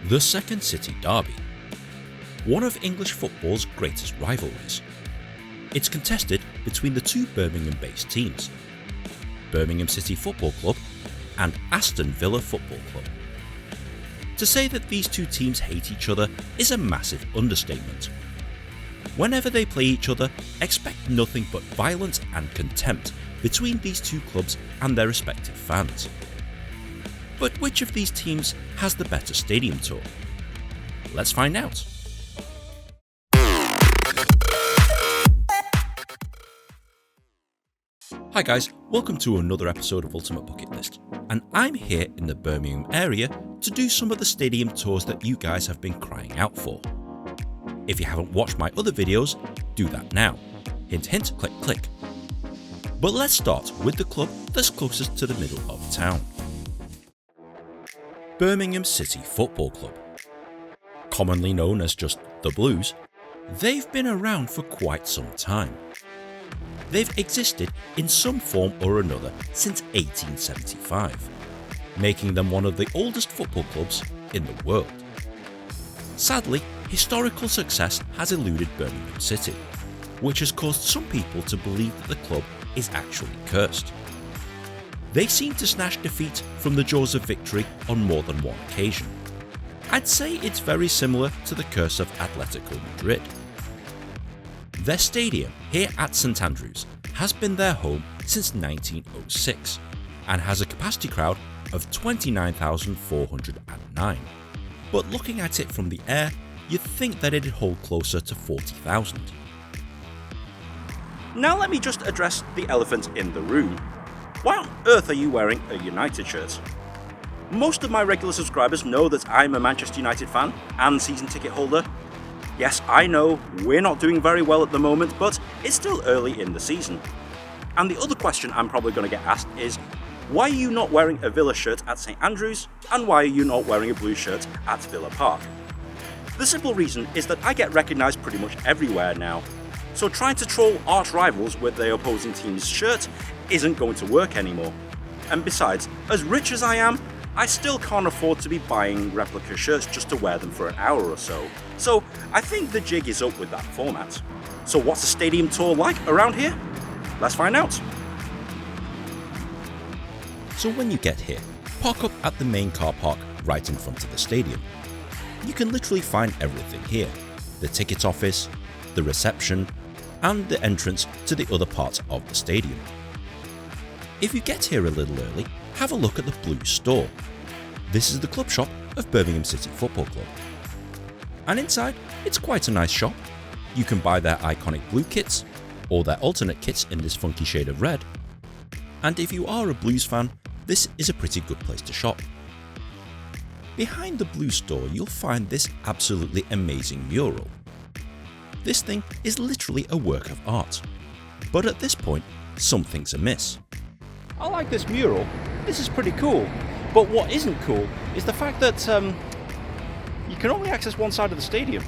The Second City Derby, one of English football's greatest rivalries. It's contested between the two Birmingham-based teams, Birmingham City Football Club and Aston Villa Football Club. To say that these two teams hate each other is a massive understatement. Whenever they play each other, expect nothing but violence and contempt between these two clubs and their respective fans. But which of these teams has the better stadium tour? Let's find out. Hi guys, welcome to another episode of Ultimate Bucket List, and I'm here in the Birmingham area to do some of the stadium tours that you guys have been crying out for. If you haven't watched my other videos, do that now. Hint hint, click click. But let's start with the club that's closest to the middle of town. Birmingham City Football Club. Commonly known as just the Blues, they've been around for quite some time. They've existed in some form or another since 1875, making them one of the oldest football clubs in the world. Sadly, historical success has eluded Birmingham City, which has caused some people to believe that the club is actually cursed. They seem to snatch defeat from the jaws of victory on more than one occasion. I'd say it's very similar to the curse of Atletico Madrid. Their stadium here at St Andrews has been their home since 1906 and has a capacity crowd of 29,409. But looking at it from the air, you'd think that it'd hold closer to 40,000. Now let me just address the elephant in the room. Why on earth are you wearing a United shirt? Most of my regular subscribers know that I'm a Manchester United fan and season ticket holder. Yes, I know we're not doing very well at the moment, but it's still early in the season. And the other question I'm probably going to get asked is, why are you not wearing a Villa shirt at St Andrews, and why are you not wearing a blue shirt at Villa Park? The simple reason is that I get recognised pretty much everywhere now, so trying to troll arch rivals with their opposing team's shirt isn't going to work anymore. And besides, as rich as I am, I still can't afford to be buying replica shirts just to wear them for an hour or so. So I think the jig is up with that format. So what's a stadium tour like around here? Let's find out. So when you get here, park up at the main car park right in front of the stadium. You can literally find everything here: the ticket office, the reception, and the entrance to the other parts of the stadium. If you get here a little early, have a look at the Blue store. This is the club shop of Birmingham City Football Club. And inside, it's quite a nice shop. You can buy their iconic blue kits, or their alternate kits in this funky shade of red. And if you are a Blues fan, this is a pretty good place to shop. Behind the Blue store, you'll find this absolutely amazing mural. This thing is literally a work of art. But at this point, something's amiss. I like this mural. This is pretty cool. But what isn't cool is the fact that you can only access one side of the stadium.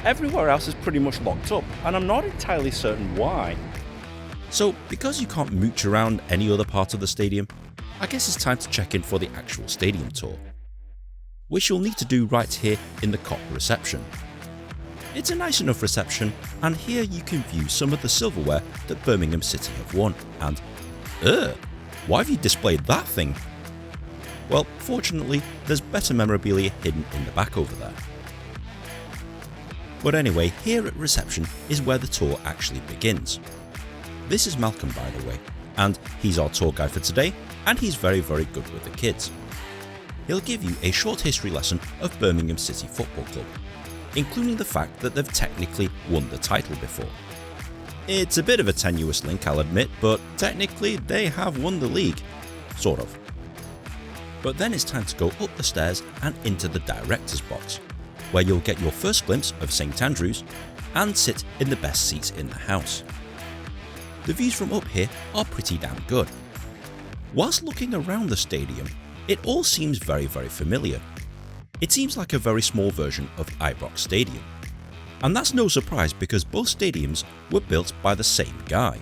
Everywhere else is pretty much locked up, and I'm not entirely certain why. So, because you can't mooch around any other part of the stadium, I guess it's time to check in for the actual stadium tour, which you'll need to do right here in the COP reception. It's a nice enough reception, and here you can view some of the silverware that Birmingham City have won, and why have you displayed that thing? Well, fortunately, there's better memorabilia hidden in the back over there. But anyway, here at reception is where the tour actually begins. This is Malcolm, by the way, and he's our tour guide for today, and he's very good with the kids. He'll give you a short history lesson of Birmingham City Football Club, including the fact that they've technically won the title before. It's a bit of a tenuous link, I'll admit, but technically they have won the league. Sort of. But then it's time to go up the stairs and into the director's box, where you'll get your first glimpse of St Andrews and sit in the best seats in the house. The views from up here are pretty damn good. Whilst looking around the stadium, it all seems very familiar. It seems like a very small version of Ibrox Stadium. And that's no surprise because both stadiums were built by the same guy.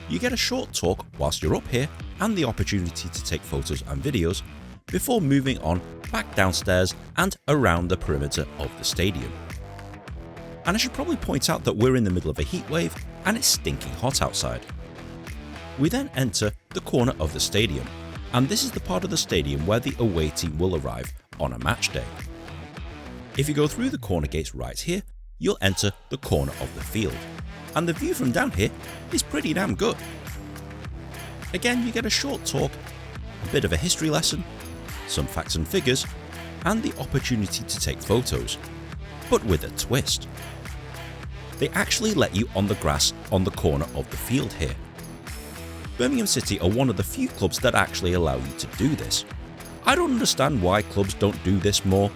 You get a short talk whilst you're up here and the opportunity to take photos and videos before moving on back downstairs and around the perimeter of the stadium. And I should probably point out that we're in the middle of a heatwave and it's stinking hot outside. We then enter the corner of the stadium, and this is the part of the stadium where the away team will arrive on a match day. If you go through the corner gates right here, you'll enter the corner of the field, and the view from down here is pretty damn good. Again, you get a short talk, a bit of a history lesson, some facts and figures, and the opportunity to take photos, but with a twist. They actually let you on the grass on the corner of the field here. Birmingham City are one of the few clubs that actually allow you to do this. I don't understand why clubs don't do this more,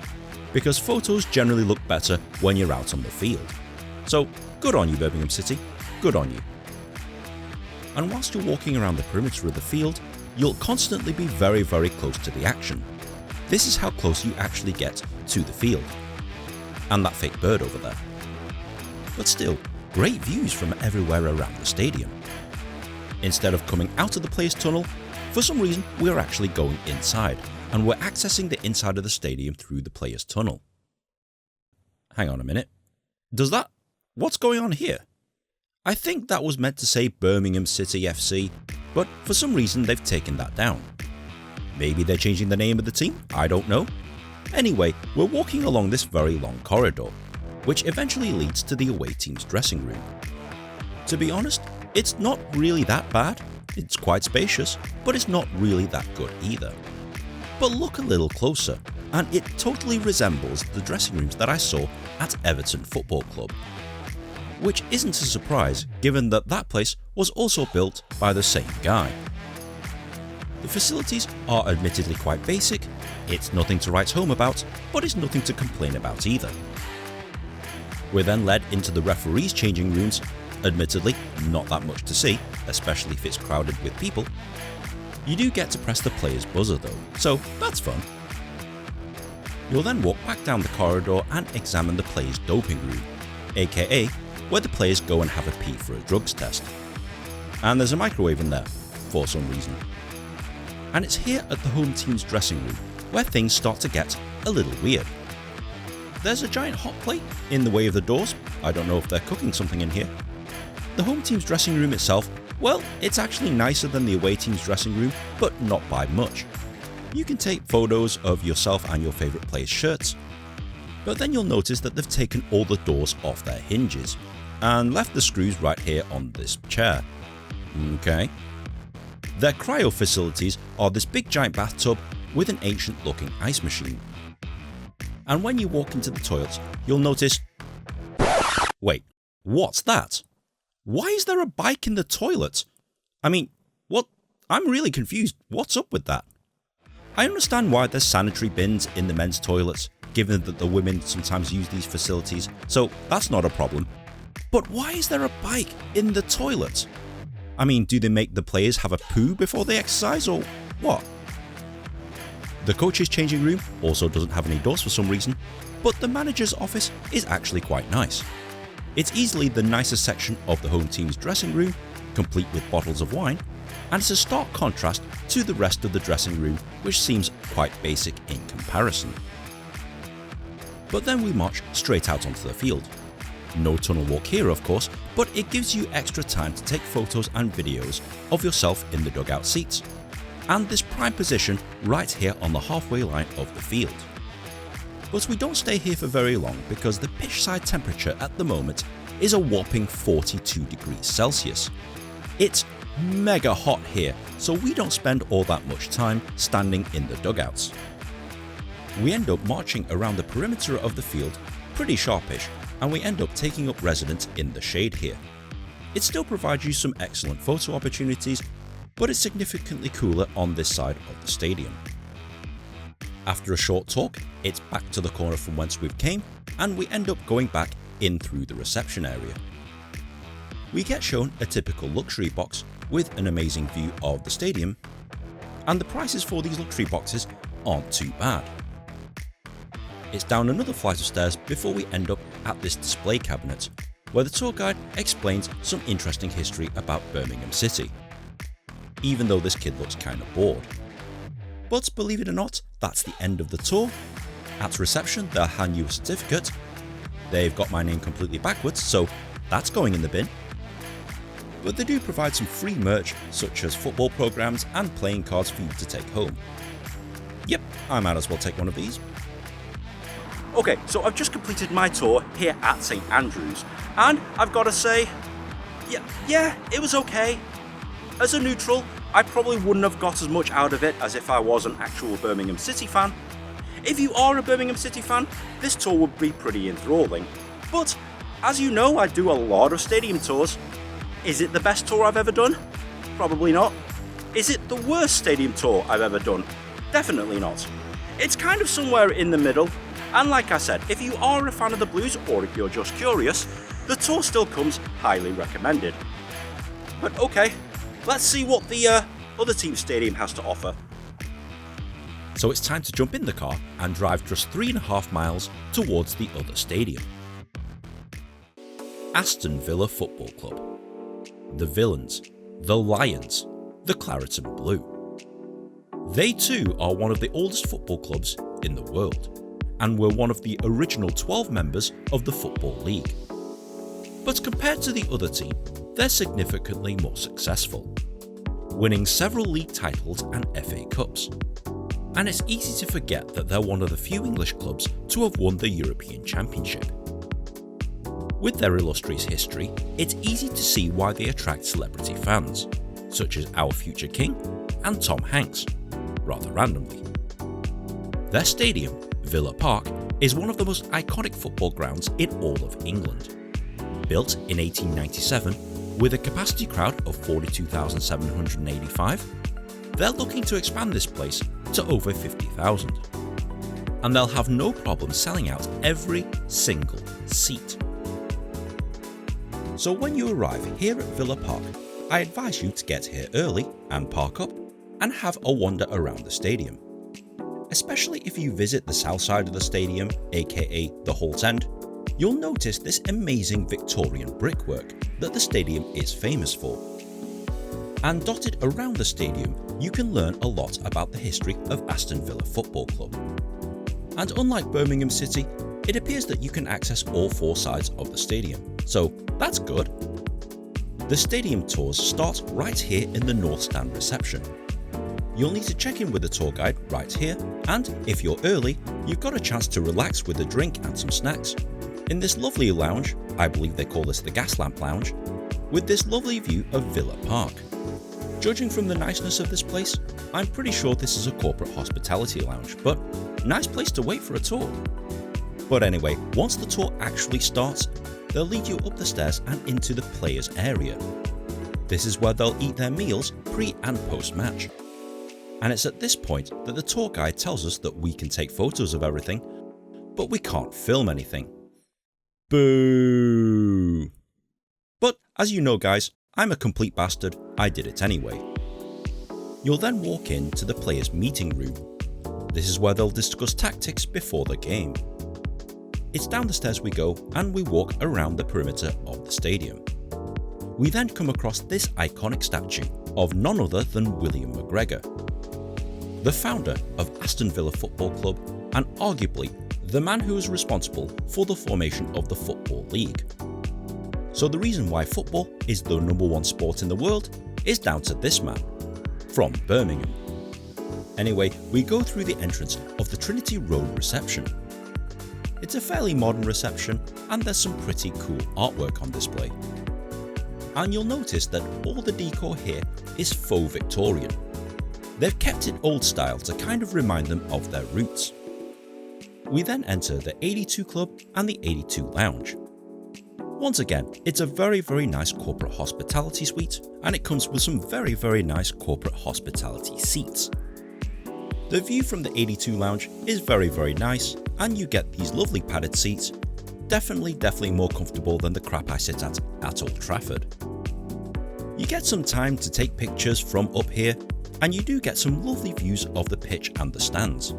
because photos generally look better when you're out on the field. So good on you, Birmingham City, good on you. And whilst you're walking around the perimeter of the field, you'll constantly be very close to the action. This is how close you actually get to the field. And that fake bird over there. But still, great views from everywhere around the stadium. Instead of coming out of the players' tunnel, for some reason we're actually going inside, and we're accessing the inside of the stadium through the players' tunnel. Hang on a minute. What's going on here? I think that was meant to say Birmingham City FC, but for some reason they've taken that down. Maybe they're changing the name of the team, I don't know. Anyway, we're walking along this very long corridor, which eventually leads to the away team's dressing room. To be honest, it's not really that bad. It's quite spacious, but it's not really that good either. But look a little closer, and it totally resembles the dressing rooms that I saw at Everton Football Club. Which isn't a surprise, given that that place was also built by the same guy. The facilities are admittedly quite basic, it's nothing to write home about, but it's nothing to complain about either. We're then led into the referees' changing rooms, admittedly not that much to see, especially if it's crowded with people. You do get to press the player's buzzer though, so that's fun. You'll then walk back down the corridor and examine the players' doping room, aka where the players go and have a pee for a drugs test. And there's a microwave in there, for some reason. And it's here at the home team's dressing room where things start to get a little weird. There's a giant hot plate in the way of the doors. I don't know if they're cooking something in here. The home team's dressing room itself, well, it's actually nicer than the away team's dressing room, but not by much. You can take photos of yourself and your favourite players' shirts, but then you'll notice that they've taken all the doors off their hinges and left the screws right here on this chair. Okay. Their cryo facilities are this big giant bathtub with an ancient looking ice machine. And when you walk into the toilets, you'll notice... Wait, what's that? Why is there a bike in the toilet? I mean, what? I'm really confused. What's up with that? I understand why there's sanitary bins in the men's toilets, given that the women sometimes use these facilities, so that's not a problem. But why is there a bike in the toilet? I mean, do they make the players have a poo before they exercise, or what? The coach's changing room also doesn't have any doors for some reason, but the manager's office is actually quite nice. It's easily the nicest section of the home team's dressing room, complete with bottles of wine, and it's a stark contrast to the rest of the dressing room, which seems quite basic in comparison. But then we march straight out onto the field. No tunnel walk here of course, but it gives you extra time to take photos and videos of yourself in the dugout seats, and this prime position right here on the halfway line of the field. But we don't stay here for very long because the pitch side temperature at the moment is a whopping 42 degrees Celsius. It's mega hot here, so we don't spend all that much time standing in the dugouts. We end up marching around the perimeter of the field pretty sharpish, and we end up taking up residence in the shade here. It still provides you some excellent photo opportunities, but it's significantly cooler on this side of the stadium. After a short talk, it's back to the corner from whence we've came, and we end up going back in through the reception area. We get shown a typical luxury box with an amazing view of the stadium, and the prices for these luxury boxes aren't too bad. It's down another flight of stairs before we end up at this display cabinet, where the tour guide explains some interesting history about Birmingham City, even though this kid looks kinda bored. But believe it or not, that's the end of the tour. At reception, they'll hand you a certificate. They've got my name completely backwards, so that's going in the bin. But they do provide some free merch, such as football programs and playing cards for you to take home. Yep, I might as well take one of these. Okay, so I've just completed my tour here at St Andrews, and I've got to say, yeah, it was okay. As a neutral, I probably wouldn't have got as much out of it as if I was an actual Birmingham City fan. If you are a Birmingham City fan, this tour would be pretty enthralling. But, as you know, I do a lot of stadium tours. Is it the best tour I've ever done? Probably not. Is it the worst stadium tour I've ever done? Definitely not. It's kind of somewhere in the middle, and like I said, if you are a fan of the Blues or if you're just curious, the tour still comes highly recommended. But okay, let's see what the other team's stadium has to offer. So it's time to jump in the car and drive just 3.5 miles towards the other stadium. Aston Villa Football Club. The Villains, the Lions, the Claret and Blue. They too are one of the oldest football clubs in the world, and were one of the original 12 members of the Football League. But compared to the other team, they're significantly more successful, winning several league titles and FA Cups. And it's easy to forget that they're one of the few English clubs to have won the European Championship. With their illustrious history, it's easy to see why they attract celebrity fans, such as our future king and Tom Hanks, rather randomly. Their stadium, Villa Park, is one of the most iconic football grounds in all of England. Built in 1897 with a capacity crowd of 42,785, they're looking to expand this place to over 50,000. And they'll have no problem selling out every single seat. So when you arrive here at Villa Park, I advise you to get here early and park up and have a wander around the stadium. Especially if you visit the south side of the stadium, aka the Holt End, you'll notice this amazing Victorian brickwork that the stadium is famous for. And dotted around the stadium, you can learn a lot about the history of Aston Villa Football Club. And unlike Birmingham City, it appears that you can access all 4 sides of the stadium, so that's good. The stadium tours start right here in the North Stand reception. You'll need to check in with the tour guide right here, and if you're early, you've got a chance to relax with a drink and some snacks in this lovely lounge, I believe they call this the Gas Lamp Lounge, with this lovely view of Villa Park. Judging from the niceness of this place, I'm pretty sure this is a corporate hospitality lounge, but nice place to wait for a tour. But anyway, once the tour actually starts, they'll lead you up the stairs and into the players area. This is where they'll eat their meals pre and post match. And it's at this point that the tour guide tells us that we can take photos of everything, but we can't film anything. Boo! But as you know guys, I'm a complete bastard, I did it anyway. You'll then walk into the players' meeting room. This is where they'll discuss tactics before the game. It's down the stairs we go and we walk around the perimeter of the stadium. We then come across this iconic statue of none other than William McGregor, the founder of Aston Villa Football Club and arguably the man who was responsible for the formation of the Football League. So the reason why football is the #1 sport in the world is down to this man, from Birmingham. Anyway, we go through the entrance of the Trinity Road reception. It's a fairly modern reception and there's some pretty cool artwork on display. And you'll notice that all the decor here is faux Victorian. They've kept it old style to kind of remind them of their roots. We then enter the 82 Club and the 82 Lounge. Once again, it's a very nice corporate hospitality suite and it comes with some very nice corporate hospitality seats. The view from the 82 Lounge is very nice and you get these lovely padded seats, definitely more comfortable than the crap I sit at Old Trafford. You get some time to take pictures from up here and you do get some lovely views of the pitch and the stands.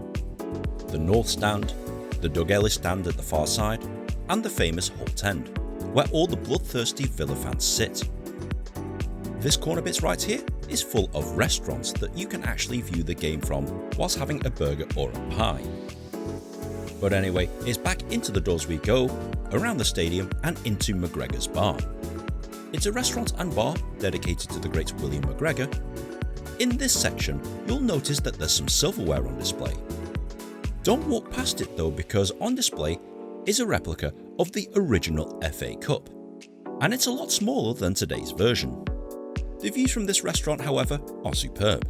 The North Stand, the Doug Ellis stand at the far side and the famous Holt End, where all the bloodthirsty Villa fans sit. This corner bits right here is full of restaurants that you can actually view the game from whilst having a burger or a pie. But anyway, it's back into the doors we go, around the stadium and into McGregor's Bar. It's a restaurant and bar dedicated to the great William McGregor. In this section, you'll notice that there's some silverware on display. Don't walk past it though, because on display is a replica of the original FA Cup, and it's a lot smaller than today's version. The views from this restaurant, however, are superb.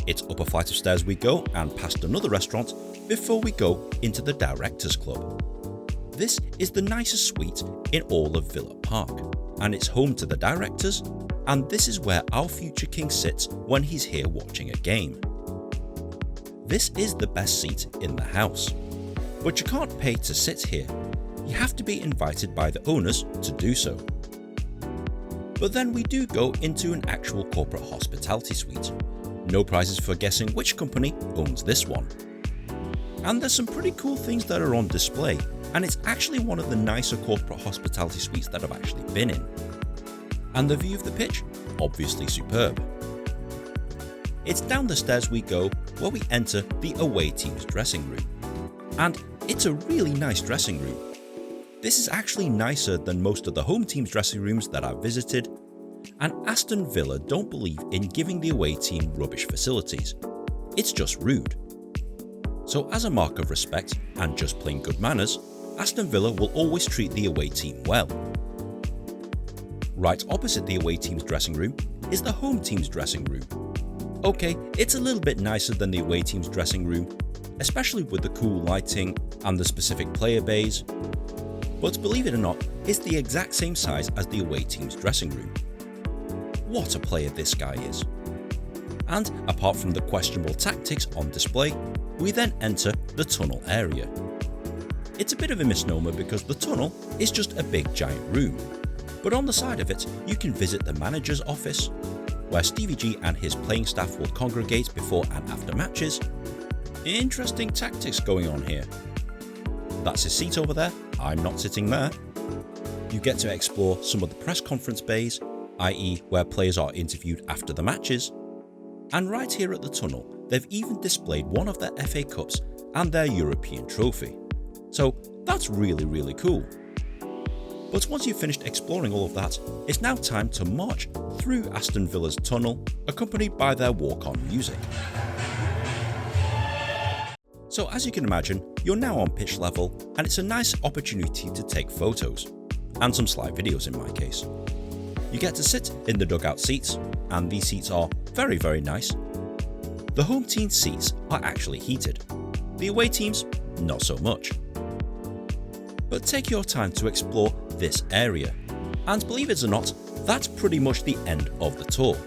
It's up a flight of stairs we go and past another restaurant before we go into the Directors Club. This is the nicest suite in all of Villa Park, and it's home to the directors, and this is where our future king sits when he's here watching a game. This is the best seat in the house, but you can't pay to sit here. You have to be invited by the owners to do so. But then we do go into an actual corporate hospitality suite. No prizes for guessing which company owns this one. And there's some pretty cool things that are on display, and it's actually one of the nicer corporate hospitality suites that I've actually been in. And the view of the pitch, obviously superb. It's down the stairs we go where we enter the away team's dressing room. And it's a really nice dressing room. This is actually nicer than most of the home team's dressing rooms that I've visited, and Aston Villa don't believe in giving the away team rubbish facilities. It's just rude. So as a mark of respect and just plain good manners, Aston Villa will always treat the away team well. Right opposite the away team's dressing room is the home team's dressing room. Okay, it's a little bit nicer than the away team's dressing room, especially with the cool lighting and the specific player bays, but believe it or not, it's the exact same size as the away team's dressing room. What a player this guy is. And apart from the questionable tactics on display, we then enter the tunnel area. It's a bit of a misnomer because the tunnel is just a big giant room, but on the side of it you can visit the manager's office, where Stevie G and his playing staff will congregate before and after matches. Interesting tactics going on here. That's his seat over there, I'm not sitting there. You get to explore some of the press conference bays, i.e. where players are interviewed after the matches. And right here at the tunnel, they've even displayed one of their FA Cups and their European trophy. So that's really cool. But once you've finished exploring all of that, it's now time to march through Aston Villa's tunnel, accompanied by their walk-on music. So as you can imagine, you're now on pitch level, and it's a nice opportunity to take photos, and some slide videos in my case. You get to sit in the dugout seats, and these seats are very nice. The home team seats are actually heated, the away teams not so much. But take your time to explore this area, and believe it or not, that's pretty much the end of the tour.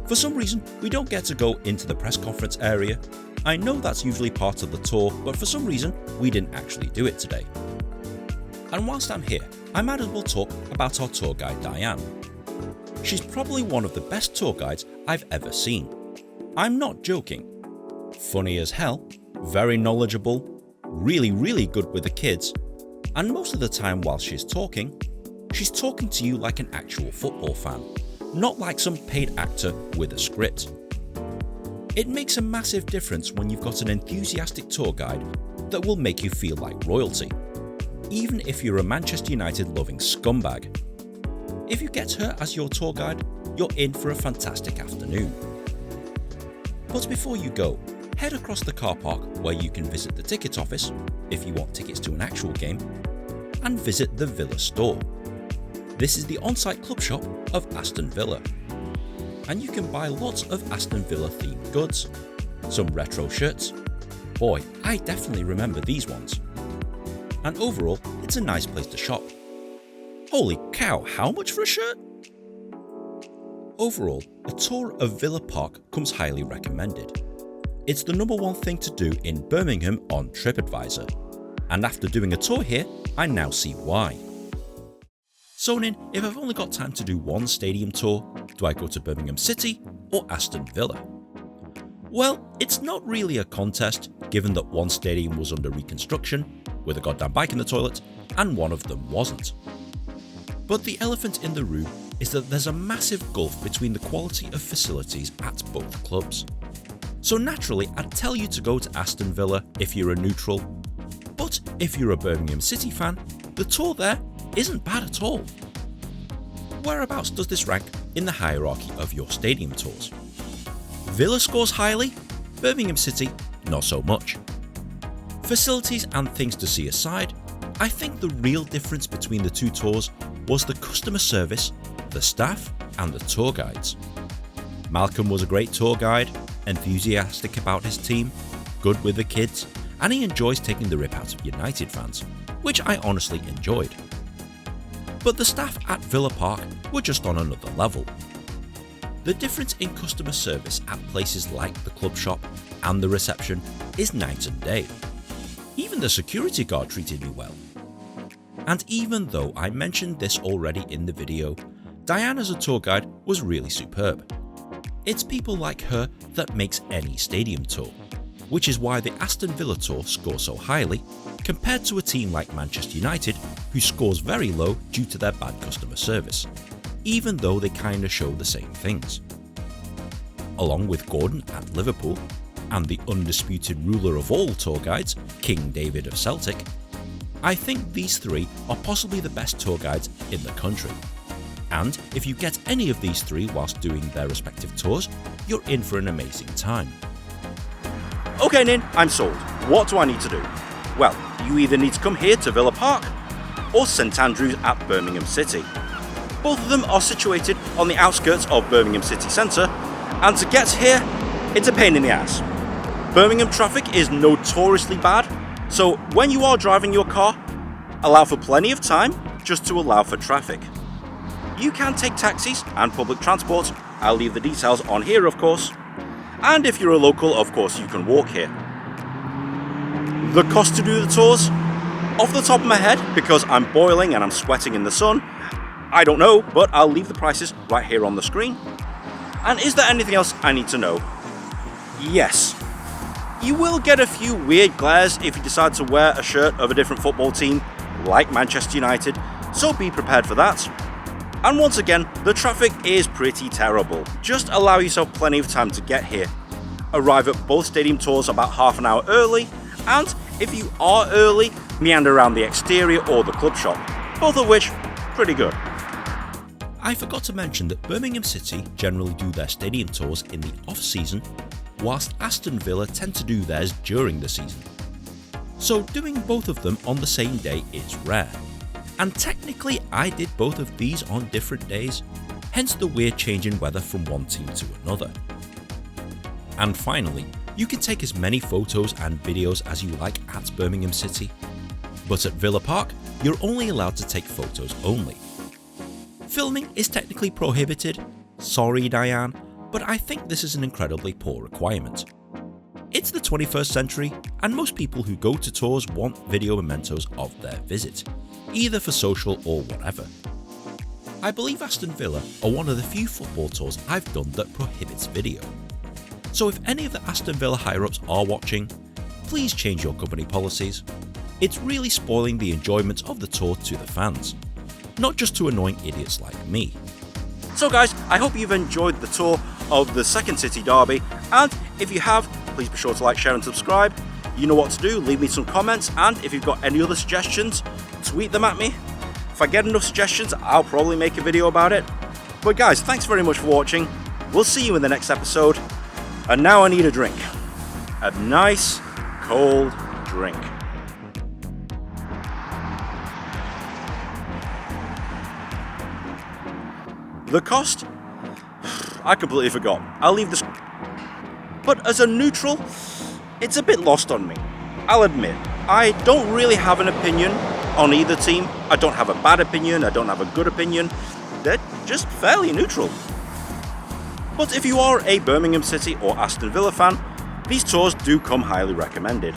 For some reason, we don't get to go into the press conference area. I know that's usually part of the tour, but for some reason, we didn't actually do it today. And whilst I'm here, I might as well talk about our tour guide Diane. She's probably one of the best tour guides I've ever seen. I'm not joking. Funny as hell, very knowledgeable, really good with the kids, and most of the time while she's talking to you like an actual football fan, not like some paid actor with a script. It makes a massive difference when you've got an enthusiastic tour guide that will make you feel like royalty, even if you're a Manchester United loving scumbag. If you get her as your tour guide, you're in for a fantastic afternoon. But before you go, head across the car park where you can visit the ticket office, if you want tickets to an actual game, and visit the Villa store. This is the on-site club shop of Aston Villa, and you can buy lots of Aston Villa themed goods, some retro shirts. Boy, I definitely remember these ones. And overall, it's a nice place to shop. Holy cow, how much for a shirt? Overall, a tour of Villa Park comes highly recommended. It's the #1 thing to do in Birmingham on TripAdvisor, and after doing a tour here, I now see why. So Nin, if I've only got time to do one stadium tour, do I go to Birmingham City or Aston Villa? Well, it's not really a contest, given that one stadium was under reconstruction, with a goddamn bike in the toilet, and one of them wasn't. But the elephant in the room is that there's a massive gulf between the quality of facilities at both clubs. So naturally, I'd tell you to go to Aston Villa if you're a neutral, but if you're a Birmingham City fan, the tour there isn't bad at all. Whereabouts does this rank in the hierarchy of your stadium tours? Villa scores highly, Birmingham City not so much. Facilities and things to see aside, I think the real difference between the two tours was the customer service, the staff and the tour guides. Malcolm was a great tour guide, enthusiastic about his team, good with the kids, and he enjoys taking the rip out of United fans, which I honestly enjoyed. But the staff at Villa Park were just on another level. The difference in customer service at places like the club shop and the reception is night and day. Even the security guard treated me well. And even though I mentioned this already in the video, Diane as a tour guide was really superb. It's people like her that makes any stadium tour, which is why the Aston Villa tour scores so highly compared to a team like Manchester United who scores very low due to their bad customer service, even though they kinda show the same things. Along with Gordon at Liverpool and the undisputed ruler of all tour guides, King David of Celtic, I think these three are possibly the best tour guides in the country. And if you get any of these three whilst doing their respective tours, you're in for an amazing time. Okay Nin, I'm sold. What do I need to do? Well, you either need to come here to Villa Park or St Andrews at Birmingham City. Both of them are situated on the outskirts of Birmingham City Centre, and to get here, it's a pain in the ass. Birmingham traffic is notoriously bad, so when you are driving your car, allow for plenty of time just to allow for traffic. You can take taxis and public transport, I'll leave the details on here of course, and if you're a local, of course you can walk here. The cost to do the tours? Off the top of my head, because I'm boiling and I'm sweating in the sun, I don't know, but I'll leave the prices right here on the screen. And is there anything else I need to know? Yes. You will get a few weird glares if you decide to wear a shirt of a different football team, like Manchester United, so be prepared for that. And once again, the traffic is pretty terrible. Just allow yourself plenty of time to get here. Arrive at both stadium tours about half an hour early, and if you are early, meander around the exterior or the club shop, both of which, pretty good. I forgot to mention that Birmingham City generally do their stadium tours in the off-season, whilst Aston Villa tend to do theirs during the season. So doing both of them on the same day is rare. And technically I did both of these on different days, hence the weird change in weather from one team to another. And finally, you can take as many photos and videos as you like at Birmingham City, but at Villa Park, you're only allowed to take photos only. Filming is technically prohibited, sorry Diane, but I think this is an incredibly poor requirement. It's the 21st century, and most people who go to tours want video mementos of their visit, either for social or whatever. I believe Aston Villa are one of the few football tours I've done that prohibits video. So if any of the Aston Villa higher-ups are watching, please change your company policies. It's really spoiling the enjoyment of the tour to the fans, not just to annoying idiots like me. So guys, I hope you've enjoyed the tour of the second City derby, and if you have, please be sure to like, share and subscribe. You know what to do, leave me some comments, and if you've got any other suggestions, tweet them at me. If I get enough suggestions, I'll probably make a video about it. But guys, thanks very much for watching. We'll see you in the next episode. And now I need a drink. A nice, cold drink. The cost? I completely forgot. I'll leave this. But as a neutral, it's a bit lost on me. I'll admit, I don't really have an opinion on either team. I don't have a bad opinion, I don't have a good opinion. They're just fairly neutral. But if you are a Birmingham City or Aston Villa fan, these tours do come highly recommended.